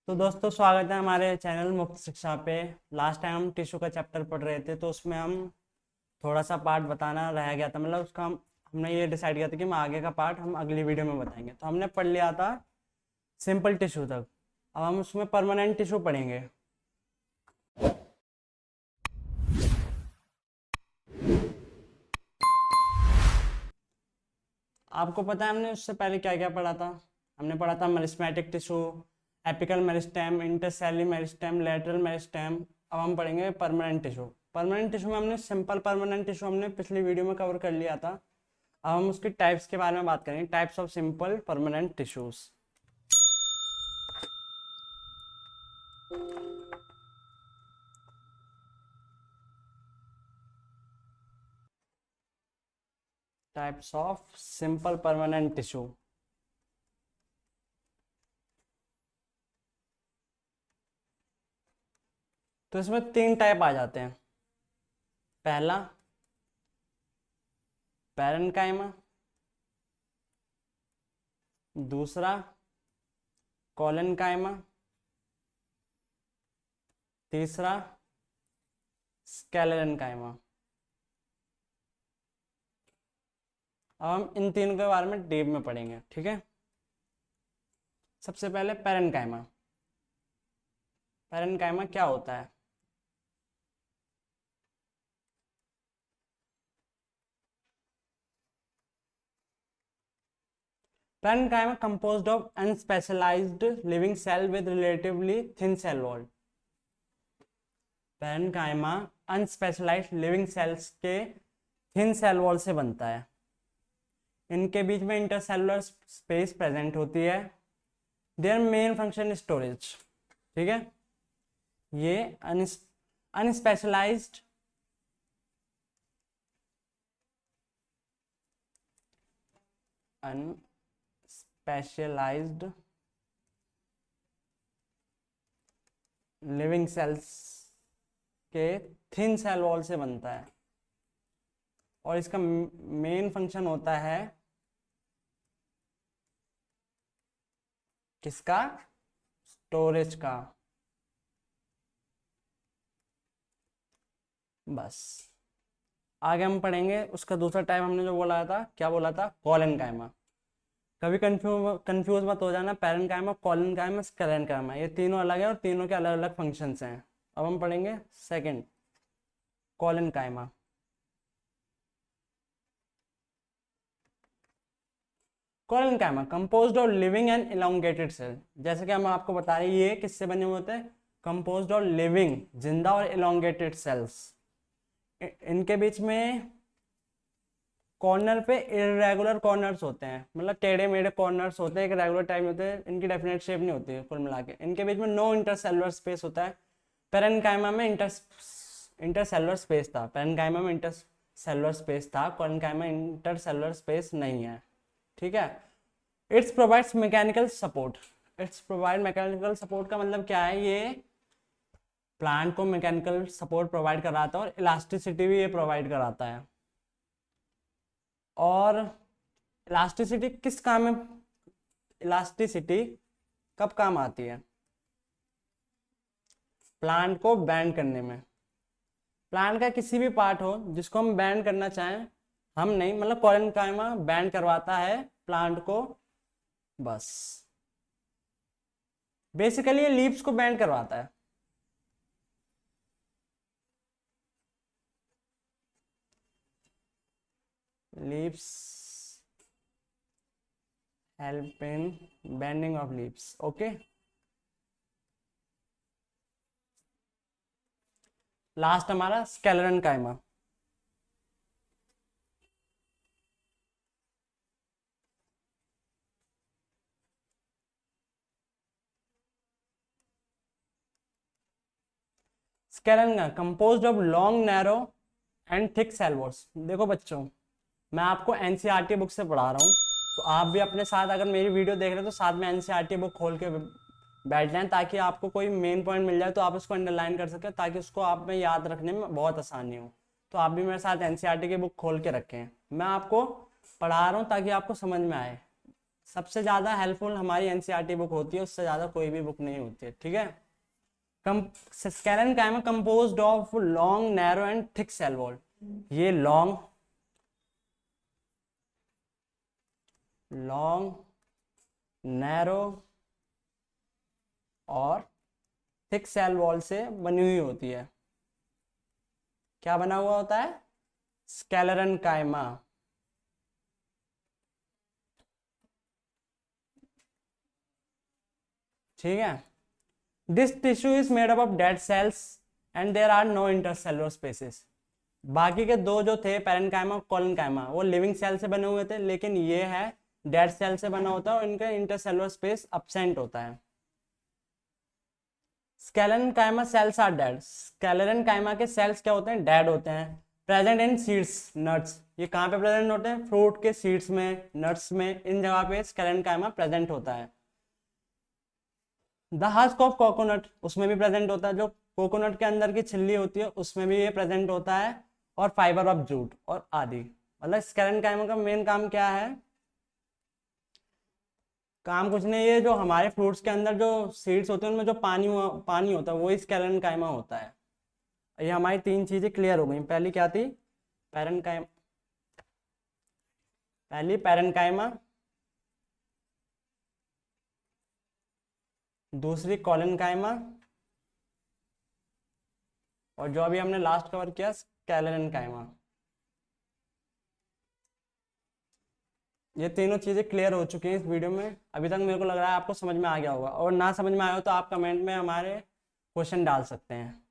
तो दोस्तों स्वागत है हमारे चैनल मुक्त शिक्षा पे। लास्ट टाइम हम टिश्यू का चैप्टर पढ़ रहे थे, तो उसमें हम थोड़ा सा पार्ट बताना रह गया था। मतलब उसका हमने ये डिसाइड किया था कि हम आगे का पार्ट हम अगली वीडियो में बताएंगे। तो हमने पढ़ लिया था सिंपल टिश्यू तक। अब हम उसमें परमानेंट टिश्यू पढ़ेंगे। आपको पता है हमने उससे पहले क्या क्या पढ़ा था? हमने पढ़ा था meristematic tissue, apical meristem, intercalary meristem, lateral meristem. अब हम पढ़ेंगे परमानेंट टिश्यू। परमानेंट टिश्यू में हमने सिंपल परमानेंट टिश्यू हमने पिछली वीडियो में कवर कर लिया था। अब हम उसकी टाइप्स के बारे में बात करेंगे, types of simple permanent tissues. Types of simple permanent tissue. तो इसमें तीन टाइप आ जाते हैं। पहला पैरेन्काइमा, दूसरा कोलेनकाइमा, तीसरा स्केलेरेन्काइमा। अब हम इन तीनों के बारे में डीप में पढ़ेंगे, ठीक है। सबसे पहले पैरेन्काइमा। पैरेन्काइमा क्या होता है? Parenchyma composed of unspecialized living cell with relatively thin cell wall। Parenchyma unspecialised living cells के थिन सेल वॉल से बनता है। इनके बीच में इंटरसेलुलर स्पेस प्रेजेंट होती है। देयर मेन फंक्शन स्टोरेज, ठीक है। ये अनस्पेशलाइज्ड अनस्पेशलाइज्ड लिविंग सेल्स के थिन सेल वॉल से बनता है और इसका मेन फंक्शन होता है किसका? स्टोरेज का। बस आगे हम पढ़ेंगे उसका दूसरा टाइप। हमने जो बोला था, क्या बोला था? कोलेनकाइमा। कभी कंफ्यूज मत हो जाना, पैरेन्काइमा, कोलेनकाइमा, स्केलेरेन्काइमा, ये तीनों अलग है और तीनों के अलग अलग फंक्शंस हैं। अब हम पढ़ेंगे second, collenchyma. Collenchyma composed of living and elongated cell. जैसे कि हम आपको बता रहे हैं, ये किससे बने हुए होते हैं? कंपोज्ड ऑफ लिविंग, जिंदा, और इलोंगेटेड सेल्स। इनके बीच में कॉर्नर पे इरेगुलर कॉर्नर्स होते हैं, मतलब टेढ़े मेढ़े कॉर्नर्स होते हैं, एक रेगुलर टाइप होते हैं। इनकी डेफिनेट शेप नहीं होती है कुल मिला के। इनके बीच में नो इंटरसेलुलर स्पेस होता है। पैरेन्काइमा में इंटरसेलुलर स्पेस था, पैरेन्काइमा में इंटरसेलुलर स्पेस था, कोलेनकाइमा इंटरसेलुलर स्पेस नहीं है, ठीक है। It's provides mechanical support. It's provide mechanical support का मतलब क्या है? ये प्लांट को मैकेनिकल सपोर्ट प्रोवाइड कराता है और इलास्टिसिटी भी ये प्रोवाइड कराता है। और इलास्टिसिटी किस काम में? इलास्टिसिटी कब काम आती है? प्लांट को बैंड करने में। प्लांट का किसी भी पार्ट हो जिसको हम बैंड करना चाहें, हम नहीं, मतलब कोलेनकाइमा बैंड करवाता है प्लांट को। बस बेसिकली ये लीव्स को बैंड करवाता है। Leaves help in bending of leaves, okay. Last हमारा sclerenchyma. Sclerenchyma composed of long, narrow and thick cell walls. देखो बच्चों, मैं आपको एनसीईआरटी बुक से पढ़ा रहा हूँ, तो आप भी अपने साथ अगर मेरी वीडियो देख रहे हो तो साथ में एनसीईआरटी बुक खोल के बैठ जाएं, ताकि आपको कोई मेन पॉइंट मिल जाए तो आप उसको अंडरलाइन कर सकें, ताकि उसको आप में याद रखने में बहुत आसानी हो। तो आप भी मेरे साथ एनसीईआरटी की बुक खोल के रखें। मैं आपको पढ़ा रहा हूँ ताकि आपको समझ में आए। सबसे ज्यादा हेल्पफुल हमारी एनसीईआरटी बुक होती है, उससे ज्यादा कोई भी बुक नहीं होती है, ठीक है। Sclerenchyma composed of long narrow and thick cell wall. ये लॉन्ग नैरो और थिक सेल वॉल से बनी हुई होती है। क्या बना हुआ होता है? Sclerenchyma. ठीक है। This tissue is made up of dead cells and there are no intercellular spaces. बाकी के दो जो थे पैरेन्काइमा और कोलेनकाइमा वो लिविंग सेल से बने हुए थे, लेकिन ये है डेड सेल से बना होता है और इनका इंटरसेलुलर स्पेस एब्सेंट होता है। स्केलेरनकाइमा सेल्स आर डेड। स्केलेरनकाइमा के सेल्स क्या होते हैं? डेड होते हैं। Present in seeds nuts. ये कहाँ पे प्रेजेंट होते हैं? फ्रूट के सीड्स में, नट्स में, इन जगह पे स्केलेरनकाइमा प्रेजेंट होता है। द हस्क ऑफ कोकोनट उसमें भी प्रेजेंट होता है, जो कोकोनट के अंदर की छिल्ली होती है उसमें भी ये प्रेजेंट होता है, और फाइबर ऑफ जूट और आदि। मतलब स्केलेरनकाइमा का मेन काम क्या है? काम कुछ नहीं, ये जो हमारे फ्रूट्स के अंदर जो सीड्स होते हैं उनमें जो पानी होता है वही स्केलेरनकाइमा होता है। ये हमारी तीन चीजें क्लियर हो गई। पहली क्या थी? पैरेन्काइमा। पहली पैरेन्काइमा, दूसरी कोलेनकाइमा, और जो अभी हमने लास्ट कवर किया स्केलेरनकाइमा। ये तीनों चीजें क्लियर हो चुकी हैं इस वीडियो में। अभी तक मेरे को लग रहा है आपको समझ में आ गया होगा, और ना समझ में आया हो तो आप कमेंट में हमारे क्वेश्चन डाल सकते हैं।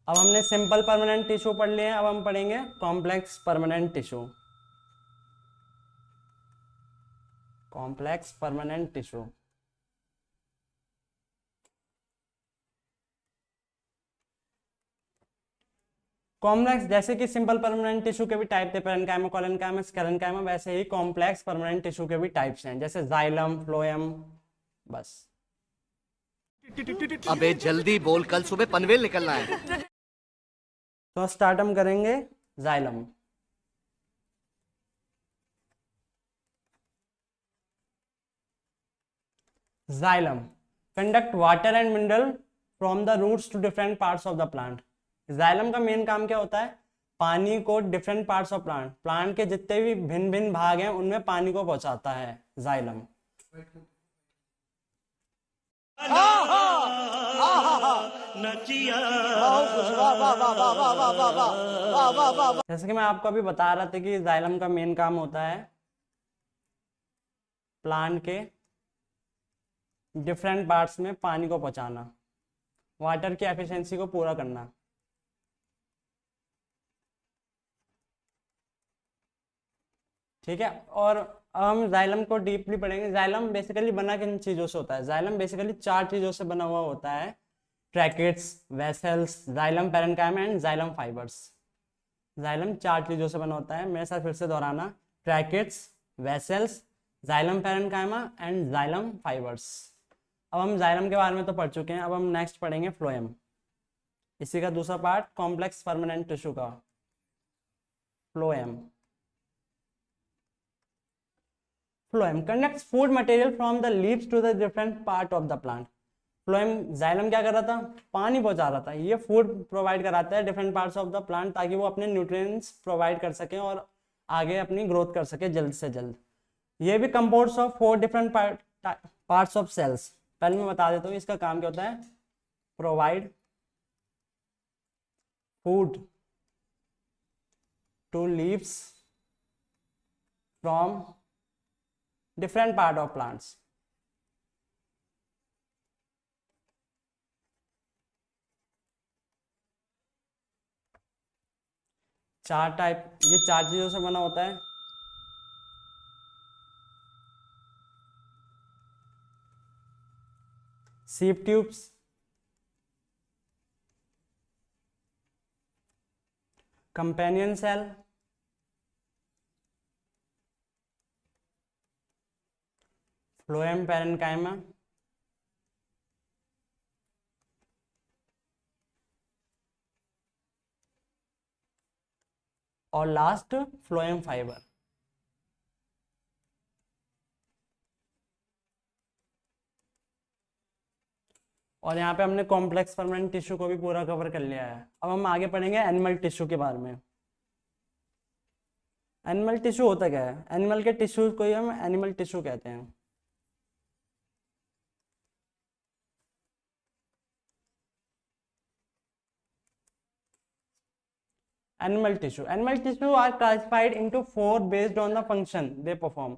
अब हमने सिंपल परमानेंट टिश्यू पढ़ लिए हैं, अब हम पढ़ेंगे complex permanent tissue. Complex permanent tissue. Complex जैसे कि सिंपल परमानेंट टिश्यू के भी टाइप थे, पैरेन्काइमा, कोलेनकाइमा, स्केलेरनकाइमा, वैसे ही कॉम्प्लेक्स परमानेंट टिश्यू के भी टाइप्स हैं, जैसे जाइलम, फ्लोएम। बस। अबे जल्दी बोल, कल सुबह पनवेल निकलना है। तो स्टार्ट हम करेंगे xylem. Xylem conduct water and mineral from the roots to different parts of the plant. Xylem का मेन काम क्या होता है? पानी को डिफरेंट पार्ट्स ऑफ प्लांट के जितने भी भिन्न भिन्न भाग हैं उनमें पानी को पहुंचाता है जाइलम। जैसे कि मैं आपको अभी बता रहा था कि जाइलम का मेन काम होता है प्लांट के डिफरेंट पार्ट्स में पानी को पहुंचाना, वाटर की एफिशिएंसी को पूरा करना। ठीक है। और अब हम जाइलम को डीपली पढ़ेंगे। जाइलम बेसिकली बना किन चीजों से होता है? जाइलम बेसिकली चार चीजों से बना हुआ होता है, tracheids, vessels, xylem parenchyma and xylem fibres. Xylem चार चीजों से बना होता है, मेरे साथ फिर से दोहराना, tracheids, vessels, xylem parenchyma and xylem fibres. अब हम जाइलम के बारे में तो पढ़ चुके हैं, अब हम नेक्स्ट पढ़ेंगे फ्लोएम, इसी का दूसरा पार्ट कॉम्प्लेक्स परमानेंट टिश्यू का। Phloem phloem conducts food material from the leaves to the different part of the plant. Phloem xylem क्या कर रहा था? पानी पहुंचा रहा था। ये फूड प्रोवाइड कराता है different parts of the plant, ताकि वो अपने न्यूट्रिएंट्स प्रोवाइड कर सकें और आगे अपनी ग्रोथ कर सके जल्द से जल्द। ये भी composed of 4 different parts of cells. पहले मैं बता देता हूँ इसका काम क्या होता है। Provide food to leaves from different part of plants. चार टाइप, ये चार चीजों से बना होता है। Sieve tubes, companion cell, phloem parenchyma, और लास्ट फ्लोएम फाइबर। और यहाँ पे हमने कॉम्प्लेक्स परमानेंट टिश्यू को भी पूरा कवर कर लिया है। अब हम आगे पढ़ेंगे एनिमल टिश्यू के बारे में। एनिमल टिश्यू होता क्या है? एनिमल के टिश्यू को ही हम एनिमल टिश्यू कहते हैं। Animal tissue are classified into 4 based on the function they perform.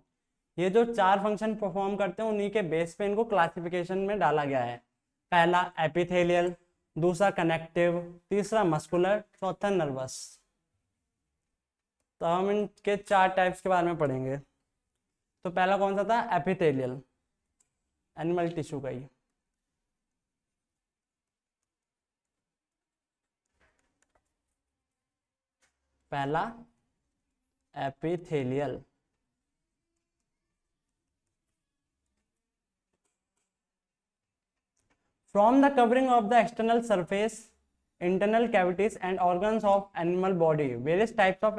ये जो 4 फंक्शन परफॉर्म करते हैं उन्हीं के बेस पे इनको क्लासिफिकेशन में डाला गया है। पहला एपिथेलियल, दूसरा कनेक्टिव, तीसरा मस्कुलर, चौथा नर्वस। तो हम इनके 4 टाइप्स के बारे में पढ़ेंगे। तो पहला कौन सा था? एपिथेलियल, एनिमल टिश्यू का ही। पहला epithelial. From the covering of the external surface, internal cavities and organs of animal body, various types of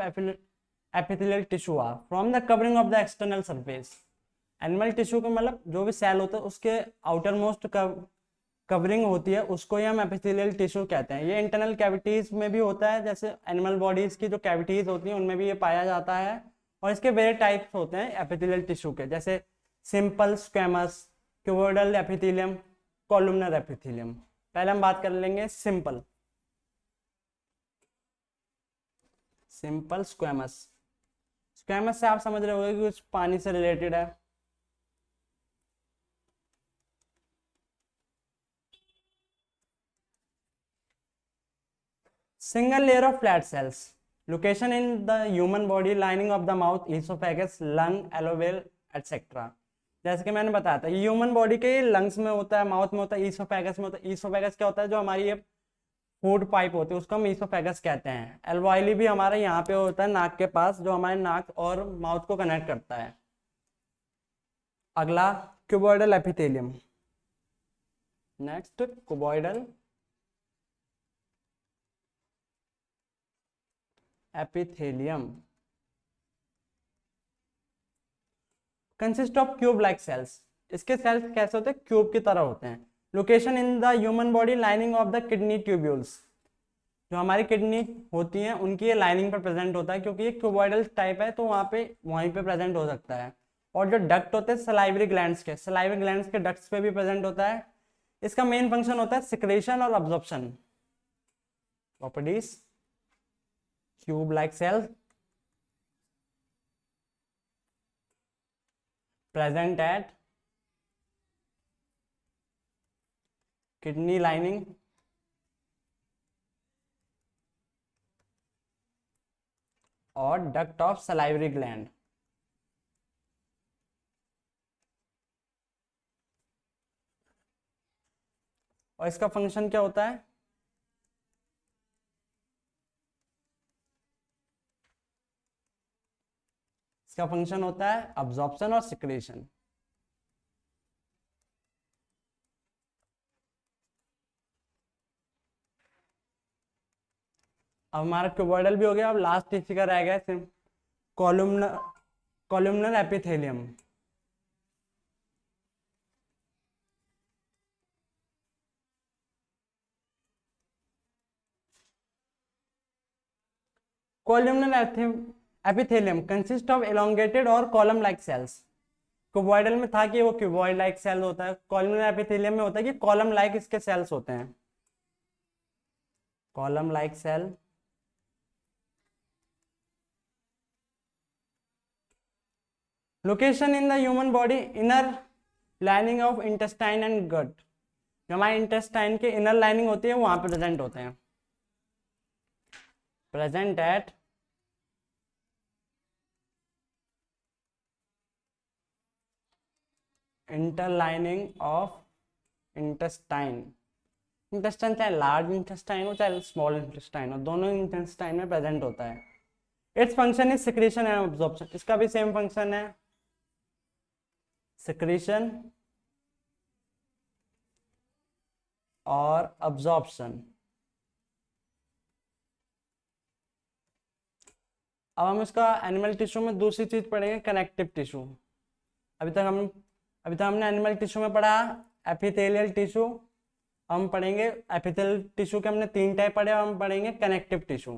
epithelial tissue are. From the covering of the external surface, animal tissue का मतलब जो भी cell होता है उसके outer most covering होती है उसको ही हम एपिथेलियल टिश्यू कहते हैं। ये इंटरनल कैविटीज में भी होता है, जैसे एनिमल बॉडीज की जो कैविटीज होती हैं उनमें भी ये पाया जाता है। और इसके वेरियस टाइप्स होते हैं एपिथेलियल टिश्यू के, जैसे simple squamous, cuboidal epithelium, columnar epithelium. पहले हम बात कर लेंगे सिंपल स्क्वेमस। स्क्वेमस से आप समझ रहे होंगे कि कुछ पानी से रिलेटेड है। Single layer of flat sales, location in the human body, lining of the mouth, oesophagus, lung, alloy wheel etcetera. जैसे कि मैंने बताया था ये ह्यूमन बॉडी के लंग्स में होता है, माउथ में होता है, ईसोफेगस में होता है। ईसोफेगस क्या होता है? जो हमारी ये फूड पाइप होती है उसको हम ईसोफेगस कहते हैं। एल्वाइली भी हमारा यहाँ पे होता है नाक के पास, जो हमारे नाक और माउथ को कनेक्ट करता है। अगला cuboidal epithelium. Next cuboidal epithelium consist of cube like cells. इसके सेल्स कैसे होते हैं? क्यूब की तरह होते हैं। Location in the human body, lining of the kidney tubules. जो हमारी किडनी होती हैं उनकी ये लाइनिंग पर प्रेजेंट होता है, क्योंकि ये क्यूबॉइडल टाइप है तो वहीं पे प्रेजेंट हो सकता है। और जो डक्ट होते हैं सलाइवरी ग्लैंड्स के डक्ट्स पे भी प्रेजेंट होता है। इसका मेन फंक्शन होता है सिक्रेशन और absorption. Properties, cube like cell present at kidney lining और duct of salivary gland। और इसका फंक्शन क्या होता है? इसका फंक्शन होता है अब्जॉर्प्शन और सिक्रेशन। अब हमारा क्यूबॉइडल भी हो गया। अब लास्ट इसी का रह गया columnar epithelium. Columnar epithelium consist of elongated और कॉलम लाइक सेल्स। क्यूबॉइडल में था कि वो क्यूबॉइड लाइक सेल होता है, कॉलमनर एपिथेलियम में होता है कि कॉलम लाइक इसके सेल्स होते हैं। Column like cell location in the human body, inner lining of intestine and gut. जो हमारे इंटेस्टाइन के इनर लाइनिंग होती है वहां पर प्रेजेंट होते हैं। Present at interlining of intestine. Intestine चाहे लार्ज इंटेस्टाइन हो चाहे स्मॉल इंटेस्टाइन हो, दोनों इंटेस्टाइन में प्रेजेंट होता है। Its function is secretion and absorption. इसका भी सेम फंक्शन है, सिक्रेशन और अब्जॉर्प्शन। अब हम इसका एनिमल टिश्यू में दूसरी चीज पढ़ेंगे, कनेक्टिव टिश्यू। अभी तक हमने एनिमल टिश्यू में पढ़ा एपिथेलियल टिश्यू, हम पढ़ेंगे एपिथेलियल टिश्यू के, हमने 3 टाइप पढ़े, हम पढ़ेंगे कनेक्टिव टिश्यू,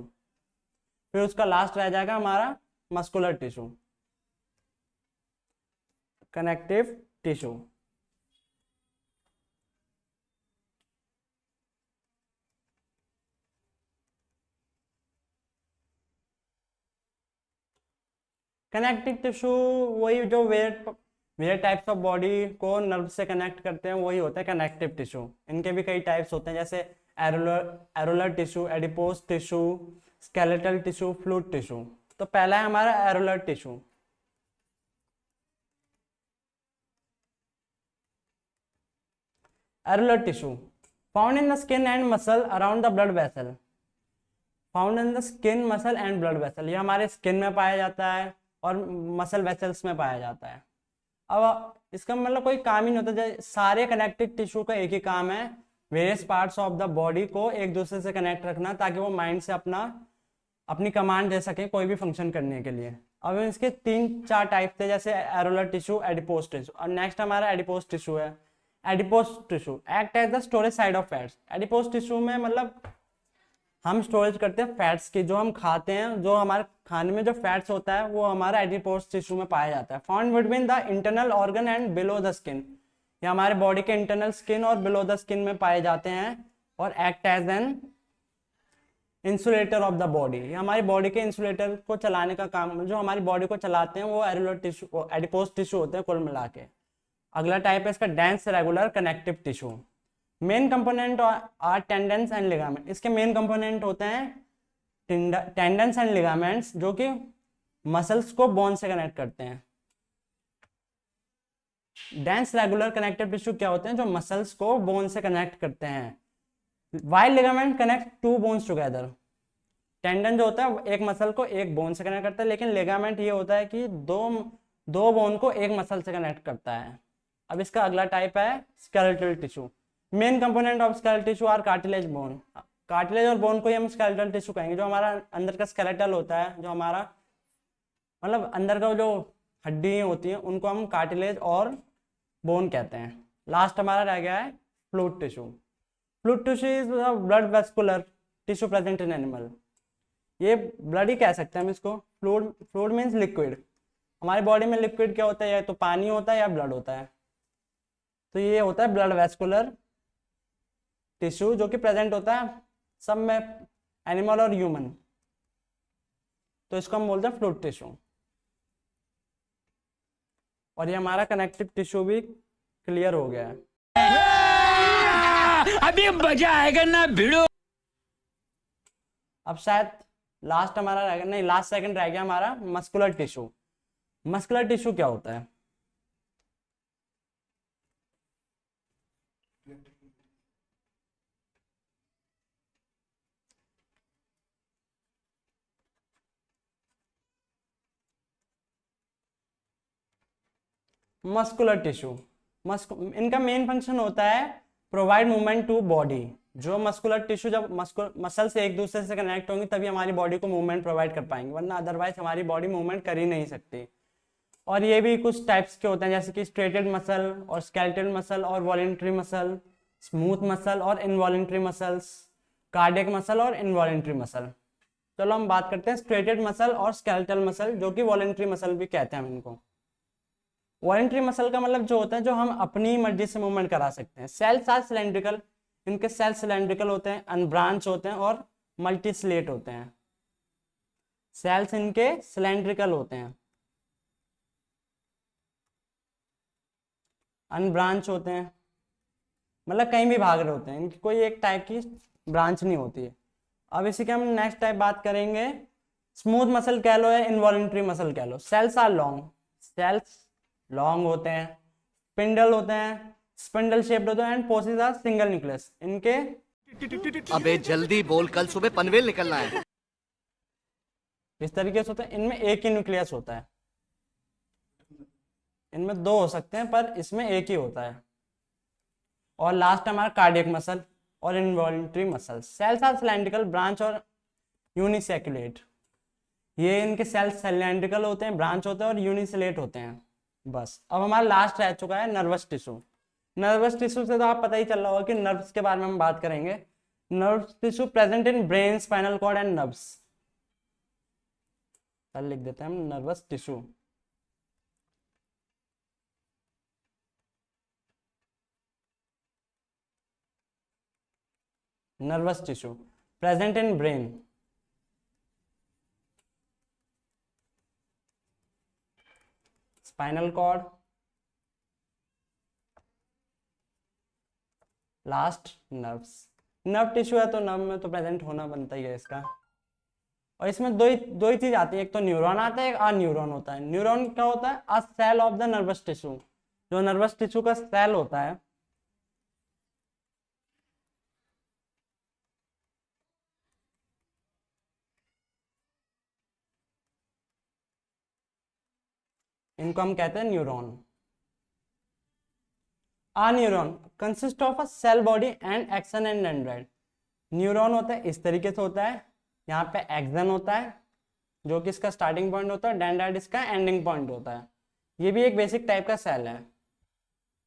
फिर उसका लास्ट रह जाएगा हमारा muscular tissue, connective tissue. Connective tissue वही जो वेयर टाइप्स ऑफ बॉडी को नर्व से कनेक्ट करते हैं वही होता है कनेक्टिव टिश्यू। इनके भी कई टाइप्स होते हैं, जैसे areolar tissue, adipose tissue, skeletal tissue, fluid tissue. तो पहला है हमारा areolar tissue. Areolar tissue found in the skin and muscle around the blood vessel. Found in the skin, muscle and blood vessel. ये हमारे skin में पाया जाता है और मसल वेसल्स में पाया जाता है। अब इसका मतलब कोई काम ही नहीं होता, सारे कनेक्टिव टिश्यू का एक ही काम है, various parts of the body को एक दूसरे से कनेक्ट रखना, ताकि वो माइंड से अपनी कमांड दे सके कोई भी फंक्शन करने के लिए। अब इसके 3-4 टाइप थे, जैसे एरोलर टिश्यू, एडिपोज टिश्यू, और नेक्स्ट हमारा एडिपोज टिश्यू है। Adipose tissue act as the storage side of fats. Adipose tissue में मतलब हम स्टोरेज करते हैं फैट्स की, जो हम खाते हैं, जो हमारे खाने में जो फैट्स होता है वो हमारा एडिपोज टिश्यू में पाया जाता है। Found between the internal organ and below the skin. ये हमारे बॉडी के इंटरनल स्किन और बिलो द स्किन में पाए जाते हैं और act as an insulator of the body. ये हमारी बॉडी के इंसुलेटर को चलाने का काम, जो हमारी बॉडी को चलाते हैं वो एरोलर टिश्यू, एडिपोज टिश्यू होते हैं कुल मिला के। अगला टाइप है इसका dense regular connective tissue. Main component are tendons and ligament. इसके मेन कंपोनेंट होते हैं टेंडन्स एंड लिगामेंट्स, जो कि मसल्स को बोन से कनेक्ट करते हैं। डेंस रेगुलर कनेक्टिव टिश्यू क्या होते हैं, जो मसल्स को बोन से कनेक्ट करते हैं। While ligament connect to bones together. Tendon जो होता है एक मसल को एक बोन से कनेक्ट करता है, लेकिन लिगामेंट ये होता है कि दो बोन को एक मसल से कनेक्ट करता है। अब इसका अगला टाइप है skeletal tissue. Main component of skeletal tissue are cartilage bone. Cartilage और बोन को ही हम स्केलेटल टिश्यू कहेंगे। जो हमारा अंदर का स्केलेटल होता है, जो हमारा मतलब अंदर का जो हड्डियां होती हैं, उनको हम कार्टिलेज और बोन कहते हैं। लास्ट हमारा रह गया है fluid tissue. Fluid tissue is blood vascular tissue present in animal. ये ब्लड ही कह सकते हैं हम इसको। Fluid means liquid. हमारी बॉडी में लिक्विड क्या होता है, या तो पानी होता है या ब्लड होता है। तो ये होता है ब्लड वेस्कुलर टिश्यू, जो कि प्रेजेंट होता है सब में, एनिमल और ह्यूमन। तो इसको हम बोलते हैं फ्लूइड टिश्यू। और ये हमारा कनेक्टिव टिश्यू भी क्लियर हो गया है। अभी मजा आएगा ना भिड़ो। अब शायद लास्ट हमारा रह गया, नहीं लास्ट सेकंड रह गया हमारा मस्कुलर टिश्यू। मस्कुलर टिश्यू क्या होता है? मस्कुलर टिश्यू, इनका मेन फंक्शन होता है प्रोवाइड मूवमेंट टू बॉडी। जो मस्कुलर टिश्यू, जब मसल से एक दूसरे से कनेक्ट होंगी तभी हमारी बॉडी को मूवमेंट प्रोवाइड कर पाएंगे, वरना अदरवाइज हमारी बॉडी मूवमेंट कर ही नहीं सकती। और ये भी कुछ टाइप्स के होते हैं, जैसे कि स्ट्रेटेड मसल और स्केलेटल मसल और वॉलेंट्री मसल, स्मूथ मसल और इनवॉलेंट्री मसल्स, कार्डियक मसल और इनवॉलेंट्री मसल। चलो हम बात करते हैं स्ट्रेटेड मसल और स्केलेटल मसल, जो कि वॉलेंट्री मसल भी कहते हैं हम इनको। वॉलेंट्री मसल का मतलब जो होता है, जो हम अपनी मर्जी से मूवमेंट करा सकते हैं। सेल्स आर सिलेंड्रिकल, इनके सेल्स सिलेंड्रिकल होते हैं, अनब्रांच होते हैं और मल्टीस्लेट होते हैं। सेल्स इनके सिलेंड्रिकल होते हैं, अनब्रांच होते हैं, मतलब कहीं भी भाग रहे होते हैं, इनकी कोई एक टाइप की ब्रांच नहीं होती है। अब इसी के हम नेक्स्ट टाइप बात करेंगे, स्मूथ मसल कह लो या इनवॉलेंट्री मसल कह लो। Cells are long, cells long होते हैं, स्पिंडल होते हैं, स्पिंडल शेप्ड होते हैं, and possess are single nucleus. इनके अबे जल्दी बोल, कल सुबह पनवेल निकलना है। इस तरीके से होते हैं, इनमें एक ही न्यूक्लियस होता है, इनमें 2 हो सकते हैं पर इसमें एक ही होता है। और लास्ट हमारा कार्डियक मसल और involuntary muscle. Cells are cylindrical, branch और यूनिसेक्युलेट। ये इनके सेल्स सिलेंड्रिकल होते हैं, ब्रांच होते हैं और यूनिसेलेट होते हैं। बस अब हमारा लास्ट रह चुका है नर्वस टिश्यू। नर्वस टिश्यू से तो आप पता ही चल रहा होगा कि नर्व्स के बारे में हम बात करेंगे। Nervous tissue present in brain, spinal cord and nerves. चल लिख देते हैं हम nervous tissue. Nervous tissue present in brain, spinal cord, last nerves. Nerve tissue है तो नर्व में तो प्रेजेंट होना बनता ही है इसका। और इसमें दो ही चीज आती है, एक तो न्यूरॉन आता है, एक आ न्यूरॉन होता है। न्यूरॉन क्या होता है? A cell of the nervous tissue, जो नर्वस टिश्यू का सेल होता है। इनको हम कहते हैं neuron. A neuron consist of a cell body and axon and dendrite. Neuron होता है इस तरीके से होता है, यहाँ पे एक्सन होता है जो कि इसका स्टार्टिंग पॉइंट होता है, डेंड्राइट इसका एंडिंग पॉइंट होता है। ये भी एक बेसिक टाइप का सेल है।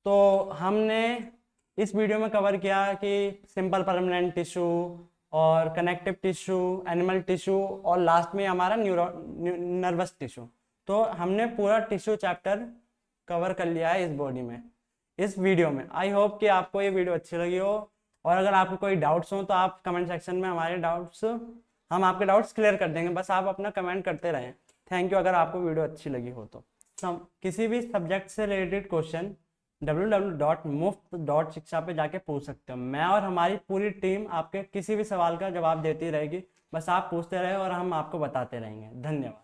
तो हमने इस वीडियो में कवर किया कि सिंपल परमानेंट टिश्यू और कनेक्टिव टिश्यू, एनिमल टिश्यू और लास्ट में हमारा नर्वस टिश्यू। तो हमने पूरा टिश्यू चैप्टर कवर कर लिया है इस बॉडी में, इस वीडियो में। आई होप कि आपको ये वीडियो अच्छी लगी हो, और अगर आपको कोई डाउट्स हो तो आप कमेंट सेक्शन में हमारे डाउट्स, हम आपके डाउट्स क्लियर कर देंगे, बस आप अपना कमेंट करते रहें। Thank you. अगर आपको वीडियो अच्छी लगी हो तो किसी भी सब्जेक्ट से रिलेटेड क्वेश्चन www.muft.shiksha पे जाके पूछ सकते हो। मैं और हमारी पूरी टीम आपके किसी भी सवाल का जवाब देती रहेगी, बस आप पूछते रहे और हम आपको बताते रहेंगे। धन्यवाद।